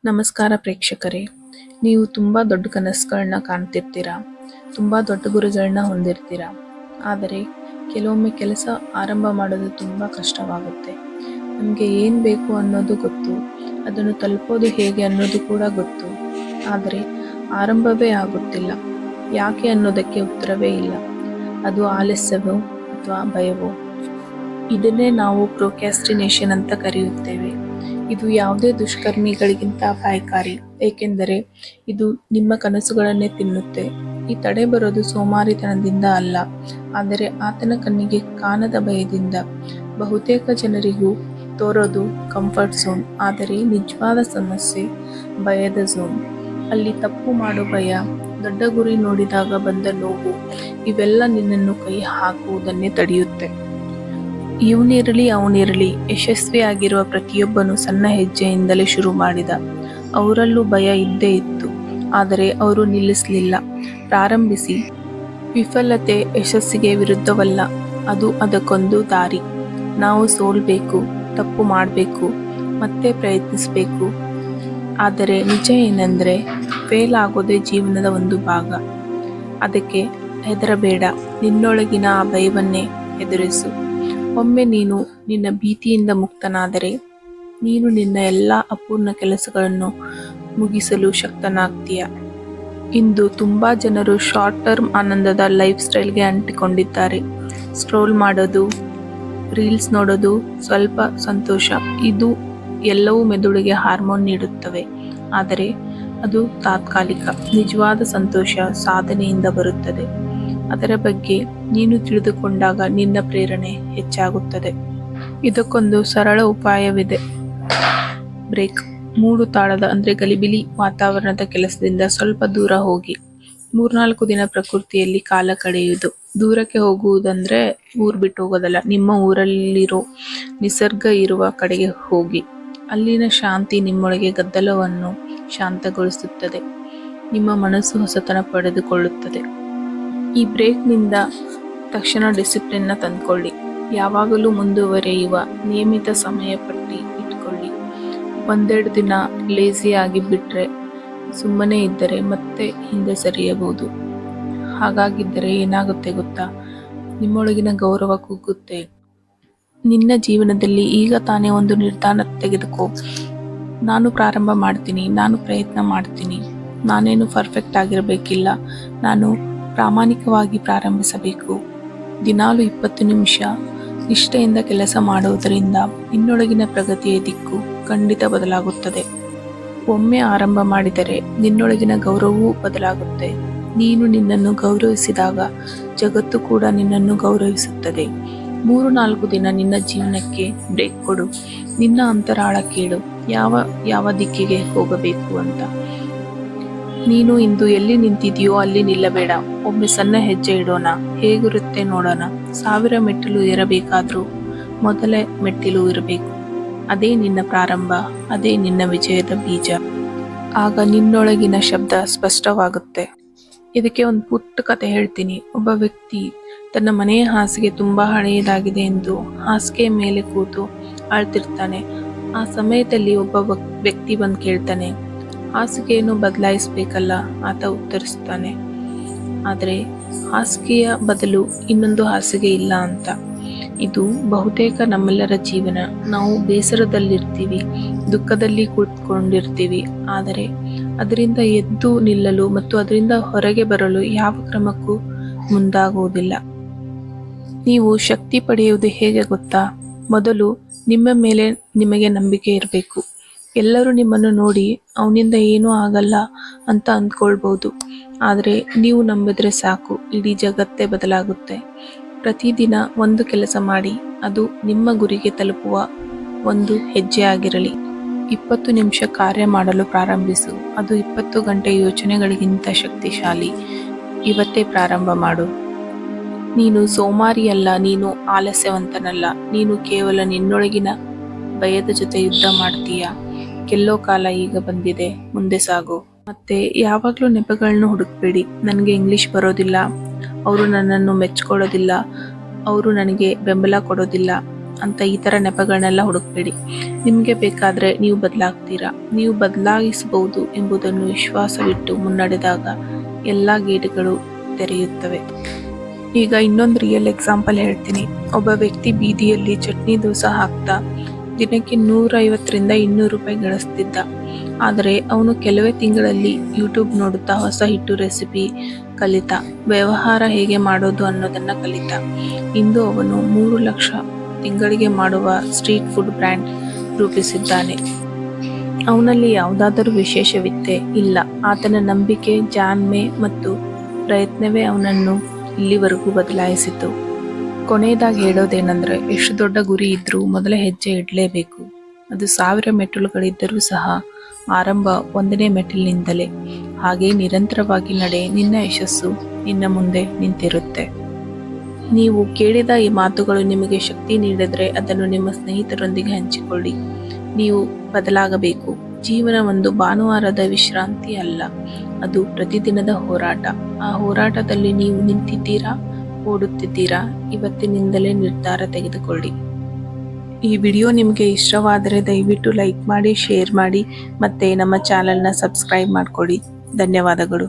ನಮಸ್ಕಾರ ಪ್ರೇಕ್ಷಕರೇ, ನೀವು ತುಂಬ ದೊಡ್ಡ ಕನಸುಗಳನ್ನ ಕಾಣ್ತಿರ್ತೀರಾ, ತುಂಬ ದೊಡ್ಡ ಗುರಿಗಳನ್ನ ಹೊಂದಿರ್ತೀರಾ. ಆದರೆ ಕೆಲವೊಮ್ಮೆ ಕೆಲಸ ಆರಂಭ ಮಾಡೋದು ತುಂಬ ಕಷ್ಟವಾಗುತ್ತೆ. ನಮಗೆ ಏನು ಬೇಕು ಅನ್ನೋದು ಗೊತ್ತು, ಅದನ್ನು ತಲುಪೋದು ಹೇಗೆ ಅನ್ನೋದು ಕೂಡ ಗೊತ್ತು. ಆದರೆ ಆರಂಭವೇ ಆಗುತ್ತಿಲ್ಲ. ಯಾಕೆ ಅನ್ನೋದಕ್ಕೆ ಉತ್ತರವೇ ಇಲ್ಲ. ಅದು ಆಲಸ್ಯವೋ ಅಥವಾ ಭಯವೋ? ಇದನ್ನೇ ನಾವು ಪ್ರೊಕ್ರಾಸ್ಟಿನೇಷನ್ ಅಂತ ಕರೆಯುತ್ತೇವೆ. ಇದು ಯಾವುದೇ ದುಷ್ಕರ್ಮಿಗಳಿಗಿಂತ ಅಪಾಯಕಾರಿ, ಏಕೆಂದರೆ ಇದು ನಿಮ್ಮ ಕನಸುಗಳನ್ನೇ ತಿನ್ನುತ್ತೆ. ಈ ತಡೆ ಬರೋದು ಸೋಮಾರಿತನದಿಂದ ಅಲ್ಲ, ಆದರೆ ಆತನ ಕಣ್ಣಿಗೆ ಕಾಣದ ಭಯದಿಂದ. ಬಹುತೇಕ ಜನರಿಗೂ ತೋರೋದು ಕಂಫರ್ಟ್ ಝೋನ್, ಆದರೆ ನಿಜವಾದ ಸಮಸ್ಯೆ ಭಯದ ಝೋನ್. ಅಲ್ಲಿ ತಪ್ಪು ಮಾಡೋ ಭಯ, ದೊಡ್ಡ ಗುರಿ ನೋಡಿದಾಗ ಬಂದ ನೋವು, ಇವೆಲ್ಲ ನಿನ್ನನ್ನು ಕೈ ಹಾಕುವುದನ್ನೇ ತಡೆಯುತ್ತೆ. ಇವನಿರಲಿ ಅವನಿರಲಿ, ಯಶಸ್ವಿಯಾಗಿರುವ ಪ್ರತಿಯೊಬ್ಬನು ಸಣ್ಣ ಹೆಜ್ಜೆಯಿಂದಲೇ ಶುರು ಮಾಡಿದ. ಅವರಲ್ಲೂ ಭಯ ಇದ್ದೇ ಇತ್ತು, ಆದರೆ ಅವರು ನಿಲ್ಲಿಸಲಿಲ್ಲ. ಪ್ರಾರಂಭಿಸಿ. ವಿಫಲತೆ ಯಶಸ್ಸಿಗೆ ವಿರುದ್ಧವಲ್ಲ, ಅದು ಅದಕ್ಕೊಂದು ದಾರಿ. ನಾವು ಸೋಲ್ಬೇಕು, ತಪ್ಪು ಮಾಡಬೇಕು, ಮತ್ತೆ ಪ್ರಯತ್ನಿಸಬೇಕು. ಆದರೆ ನಿಜ ಏನೆಂದರೆ, ಫೇಲ್ ಆಗೋದೇ ಜೀವನದ ಒಂದು ಭಾಗ. ಅದಕ್ಕೆ ಹೆದರಬೇಡ, ನಿನ್ನೊಳಗಿನ ಆ ಭಯವನ್ನೇ ಎದುರಿಸು. ಒಮ್ಮೆ ನೀನು ನಿನ್ನ ಭೀತಿಯಿಂದ ಮುಕ್ತನಾದರೆ, ನೀನು ನಿನ್ನ ಎಲ್ಲ ಅಪೂರ್ಣ ಕೆಲಸಗಳನ್ನು ಮುಗಿಸಲು ಶಕ್ತನಾಗ್ತೀಯ. ಇಂದು ತುಂಬ ಜನರು ಶಾರ್ಟ್ ಟರ್ಮ್ ಆನಂದದ ಲೈಫ್ ಸ್ಟೈಲ್ಗೆ ಅಂಟಿಕೊಂಡಿದ್ದಾರೆ. ಸ್ಕ್ರೋಲ್ ಮಾಡೋದು, ರೀಲ್ಸ್ ನೋಡೋದು, ಸ್ವಲ್ಪ ಸಂತೋಷ, ಇದು ಎಲ್ಲವೂ ಮೆದುಳಿಗೆ ಹಾರ್ಮೋನ್ ನೀಡುತ್ತವೆ. ಆದರೆ ಅದು ತಾತ್ಕಾಲಿಕ. ನಿಜವಾದ ಸಂತೋಷ ಸಾಧನೆಯಿಂದ ಬರುತ್ತದೆ. ಅದರ ಬಗ್ಗೆ ನೀನು ತಿಳಿದುಕೊಂಡಾಗ ನಿನ್ನ ಪ್ರೇರಣೆ ಹೆಚ್ಚಾಗುತ್ತದೆ. ಇದಕ್ಕೊಂದು ಸರಳ ಉಪಾಯವಿದೆ. ಬ್ರೇಕ್. ಮೂಡು ತಾಳದ ಅಂದರೆ ಗಲಿಬಿಲಿ ವಾತಾವರಣದ ಕೆಲಸದಿಂದ ಸ್ವಲ್ಪ ದೂರ ಹೋಗಿ 3-4 ದಿನ ಪ್ರಕೃತಿಯಲ್ಲಿ ಕಾಲ ಕಳೆಯುವುದು. ದೂರಕ್ಕೆ ಹೋಗುವುದಂದ್ರೆ ಊರು ಬಿಟ್ಟು ಹೋಗೋದಲ್ಲ, ನಿಮ್ಮ ಊರಲ್ಲಿರೋ ನಿಸರ್ಗ ಇರುವ ಕಡೆಗೆ ಹೋಗಿ. ಅಲ್ಲಿನ ಶಾಂತಿ ನಿಮ್ಮೊಳಗೆ ಗದ್ದಲವನ್ನು ಶಾಂತಗೊಳಿಸುತ್ತದೆ. ನಿಮ್ಮ ಮನಸ್ಸು ಹೊಸತನ ಪಡೆದುಕೊಳ್ಳುತ್ತದೆ. ಈ ಬ್ರೇಕ್ನಿಂದ ತಕ್ಷಣ ಡಿಸಿಪ್ಲಿನ್ನ ತಂದುಕೊಳ್ಳಿ. ಯಾವಾಗಲೂ ಮುಂದುವರಿಯುವ ನಿಯಮಿತ ಸಮಯ ಪಟ್ಟಿ ಇಟ್ಕೊಳ್ಳಿ. 1-2 ದಿನ ಲೇಸಿಯಾಗಿ ಬಿಟ್ಟರೆ, ಸುಮ್ಮನೆ ಇದ್ದರೆ ಮತ್ತೆ ಹಿಂದೆ ಸರಿಯಬಹುದು. ಹಾಗಾಗಿದ್ದರೆ ಏನಾಗುತ್ತೆ ಗೊತ್ತಾ? ನಿಮ್ಮೊಳಗಿನ ಗೌರವ ಕುಗ್ಗುತ್ತೆ. ನಿನ್ನ ಜೀವನದಲ್ಲಿ ಈಗ ತಾನೇ ಒಂದು ನಿರ್ಧಾರ ತೆಗೆದುಕೋ. ನಾನು ಪ್ರಾರಂಭ ಮಾಡ್ತೀನಿ, ನಾನು ಪ್ರಯತ್ನ ಮಾಡ್ತೀನಿ. ನಾನೇನು ಪರ್ಫೆಕ್ಟ್ ಆಗಿರಬೇಕಿಲ್ಲ, ನಾನು ಪ್ರಾಮಾಣಿಕವಾಗಿ ಪ್ರಾರಂಭಿಸಬೇಕು. ದಿನಾಲು 20 ನಿಮಿಷ ನಿಷ್ಠೆಯಿಂದ ಕೆಲಸ ಮಾಡುವುದರಿಂದ ನಿನ್ನೊಳಗಿನ ಪ್ರಗತಿಯ ದಿಕ್ಕು ಖಂಡಿತ ಬದಲಾಗುತ್ತದೆ. ಒಮ್ಮೆ ಆರಂಭ ಮಾಡಿದರೆ ನಿನ್ನೊಳಗಿನ ಗೌರವವೂ ಬದಲಾಗುತ್ತೆ. ನೀನು ನಿನ್ನನ್ನು ಗೌರವಿಸಿದಾಗ ಜಗತ್ತು ಕೂಡ ನಿನ್ನನ್ನು ಗೌರವಿಸುತ್ತದೆ. 3-4 ದಿನ ನಿನ್ನ ಜೀವನಕ್ಕೆ ಬ್ರೇಕ್ ಕೊಡು. ನಿನ್ನ ಅಂತರಾಳ ಕೇಳು, ಯಾವ ದಿಕ್ಕಿಗೆ ಹೋಗಬೇಕು ಅಂತ. ನೀನು ಇಂದು ಎಲ್ಲಿ ನಿಂತಿದೆಯೋ ಅಲ್ಲಿ ನಿಲ್ಲಬೇಡ. ಒಮ್ಮೆ ಸಣ್ಣ ಹೆಜ್ಜೆ ಇಡೋಣ, ಹೇಗಿರುತ್ತೆ ನೋಡೋಣ. 1000 ಮೆಟ್ಟಿಲು ಏರಬೇಕಾದ್ರೂ ಮೊದಲ ಮೆಟ್ಟಿಲು ಇರಬೇಕು. ಅದೇ ನಿನ್ನ ಪ್ರಾರಂಭ, ಅದೇ ನಿನ್ನ ವಿಜಯದ ಬೀಜ. ಆಗ ನಿನ್ನೊಳಗಿನ ಶಬ್ದ ಸ್ಪಷ್ಟವಾಗುತ್ತೆ. ಇದಕ್ಕೆ ಒಂದು ಪುಟ್ಟ ಕತೆ ಹೇಳ್ತೀನಿ. ಒಬ್ಬ ವ್ಯಕ್ತಿ ತನ್ನ ಮನೆಯ ಹಾಸಿಗೆ ತುಂಬಾ ಹಳೆಯದಾಗಿದೆ ಎಂದು ಹಾಸಿಗೆಯ ಮೇಲೆ ಕೂತು ಅಳ್ತಿರ್ತಾನೆ. ಆ ಸಮಯದಲ್ಲಿ ಒಬ್ಬ ವ್ಯಕ್ತಿ ಬಂದು ಕೇಳ್ತಾನೆ, ಹಾಸಿಗೆಯನ್ನು ಬದಲಾಯಿಸಬೇಕಲ್ಲ? ಆತ ಉತ್ತರಿಸ್ತಾನೆ, ಆದರೆ ಹಾಸಿಗೆಯ ಬದಲು ಇನ್ನೊಂದು ಹಾಸಿಗೆ ಇಲ್ಲ ಅಂತ. ಇದು ಬಹುತೇಕ ನಮ್ಮೆಲ್ಲರ ಜೀವನ. ನಾವು ಬೇಸರದಲ್ಲಿರ್ತೀವಿ, ದುಃಖದಲ್ಲಿ ಕುಳಿತುಕೊಂಡಿರ್ತೀವಿ, ಆದರೆ ಅದರಿಂದ ಎದ್ದು ನಿಲ್ಲಲು ಮತ್ತು ಅದರಿಂದ ಹೊರಗೆ ಬರಲು ಯಾವ ಕ್ರಮಕ್ಕೂ ಮುಂದಾಗುವುದಿಲ್ಲ. ನೀವು ಶಕ್ತಿ ಪಡೆಯುವುದು ಹೇಗೆ ಗೊತ್ತಾ? ಮೊದಲು ನಿಮ್ಮ ಮೇಲೆ ನಿಮಗೆ ನಂಬಿಕೆ ಇರಬೇಕು. ಎಲ್ಲರೂ ನಿಮ್ಮನ್ನು ನೋಡಿ ಅವನಿಂದ ಏನೂ ಆಗಲ್ಲ ಅಂತ ಅಂದ್ಕೊಳ್ಬೋದು, ಆದರೆ ನೀವು ನಂಬಿದ್ರೆ ಸಾಕು, ಇಡೀ ಜಗತ್ತೇ ಬದಲಾಗುತ್ತೆ. ಪ್ರತಿದಿನ ಒಂದು ಕೆಲಸ ಮಾಡಿ, ಅದು ನಿಮ್ಮ ಗುರಿಗೆ ತಲುಪುವ ಒಂದು ಹೆಜ್ಜೆ ಆಗಿರಲಿ. 20 ನಿಮಿಷ ಕಾರ್ಯ ಮಾಡಲು ಪ್ರಾರಂಭಿಸು, ಅದು 20 ಗಂಟೆ ಯೋಚನೆಗಳಿಗಿಂತ ಶಕ್ತಿಶಾಲಿ. ಇವತ್ತೇ ಪ್ರಾರಂಭ ಮಾಡು. ನೀನು ಸೋಮಾರಿಯಲ್ಲ, ನೀನು ಆಲಸ್ಯವಂತನಲ್ಲ, ನೀನು ಕೇವಲ ನಿನ್ನೊಳಗಿನ ಭಯದ ಜೊತೆ ಯುದ್ಧ ಮಾಡ್ತೀಯ. ಗೆಲ್ಲೋ ಕಾಲ ಈಗ ಬಂದಿದೆ, ಮುಂದೆ ಸಾಗು. ಮತ್ತೆ ಯಾವಾಗಲೂ ನೆಪಗಳನ್ನು ಹುಡುಕಬೇಡಿ. ನನಗೆ ಇಂಗ್ಲಿಷ್ ಬರೋದಿಲ್ಲ, ಅವರು ನನ್ನನ್ನು ಮೆಚ್ಕೊಳ್ಳೋದಿಲ್ಲ, ಅವರು ನನಗೆ ಬೆಂಬಲ ಕೊಡೋದಿಲ್ಲ ಅಂತ ಈ ಥರ ನೆಪಗಳನ್ನೆಲ್ಲ ಹುಡುಕಬೇಡಿ. ನಿಮಗೆ ಬೇಕಾದರೆ ನೀವು ಬದಲಾಗ್ತೀರಾ, ನೀವು ಬದಲಾಯಿಸಬಹುದು ಎಂಬುದನ್ನು ವಿಶ್ವಾಸವಿಟ್ಟು ಮುನ್ನಡೆದಾಗ ಎಲ್ಲ ಗೇಟ್ಗಳು ತೆರೆಯುತ್ತವೆ. ಈಗ ಇನ್ನೊಂದು ರಿಯಲ್ ಎಕ್ಸಾಂಪಲ್ ಹೇಳ್ತೀನಿ. ಒಬ್ಬ ವ್ಯಕ್ತಿ ಬೀದಿಯಲ್ಲಿ ಚಟ್ನಿ ದೋಸೆ ಹಾಕ್ತಾ ದಿನಕ್ಕೆ 150ರಿಂದ 200 ರೂಪಾಯಿ ಗಳಿಸ್ತಿದ್ದ. ಆದರೆ ಅವನು ಕೆಲವೇ ತಿಂಗಳಲ್ಲಿ ಯೂಟ್ಯೂಬ್ ನೋಡುತ್ತಾ ಹೊಸ ಹಿಟ್ಟು ರೆಸಿಪಿ ಕಲಿತ, ವ್ಯವಹಾರ ಹೇಗೆ ಮಾಡೋದು ಅನ್ನೋದನ್ನ ಕಲಿತ. ಇಂದು ಅವನು 3 ಲಕ್ಷ ತಿಂಗಳಿಗೆ ಮಾಡುವ ಸ್ಟ್ರೀಟ್ ಫುಡ್ ಬ್ರ್ಯಾಂಡ್ ರೂಪಿಸಿದ್ದಾನೆ. ಅವನಲ್ಲಿ ಯಾವುದಾದರೂ ವಿಶೇಷವಿತ್ತೆ? ಇಲ್ಲ. ಆತನ ನಂಬಿಕೆ, ಜಾಣ್ಮೆ ಮತ್ತು ಪ್ರಯತ್ನವೇ ಅವನನ್ನು ಇಲ್ಲಿವರೆಗೂ ಬದಲಾಯಿಸಿತು. ಕೊನೆಯದಾಗಿ ಹೇಳೋದೇನೆಂದರೆ, ಎಷ್ಟು ದೊಡ್ಡ ಗುರಿ ಇದ್ರೂ ಮೊದಲ ಹೆಜ್ಜೆ ಇಡಲೇಬೇಕು. ಅದು 1000 ಮೆಟ್ಟಿಲುಗಳಿದ್ದರೂ ಸಹ ಆರಂಭ 1ನೇ ಮೆಟ್ಟಿಲಿನಿಂದಲೇ. ಹಾಗೆ ನಿರಂತರವಾಗಿ ನಡೆ, ನಿನ್ನ ಯಶಸ್ಸು ನಿನ್ನ ಮುಂದೆ ನಿಂತಿರುತ್ತೆ. ನೀವು ಕೇಳಿದ ಈ ಮಾತುಗಳು ನಿಮಗೆ ಶಕ್ತಿ ನೀಡಿದರೆ ಅದನ್ನು ನಿಮ್ಮ ಸ್ನೇಹಿತರೊಂದಿಗೆ ಹಂಚಿಕೊಳ್ಳಿ. ನೀವು ಬದಲಾಗಬೇಕು. ಜೀವನ ಒಂದು ಭಾನುವಾರದ ವಿಶ್ರಾಂತಿ ಅಲ್ಲ, ಅದು ಪ್ರತಿದಿನದ ಹೋರಾಟ. ಆ ಹೋರಾಟದಲ್ಲಿ ನೀವು ನಿಂತಿದ್ದೀರಾ, ಓಡುತ್ತಿದ್ದೀರಾ? ಇವತ್ತಿನಿಂದಲೇ ನಿರ್ಧಾರ ತೆಗೆದುಕೊಳ್ಳಿ. ಈ ವಿಡಿಯೋ ನಿಮಗೆ ಇಷ್ಟವಾದರೆ ದಯವಿಟ್ಟು ಲೈಕ್ ಮಾಡಿ, ಶೇರ್ ಮಾಡಿ, ಮತ್ತೆ ನಮ್ಮ ಚಾನೆಲ್ನ ಸಬ್ಸ್ಕ್ರೈಬ್ ಮಾಡಿಕೊಳ್ಳಿ. ಧನ್ಯವಾದಗಳು.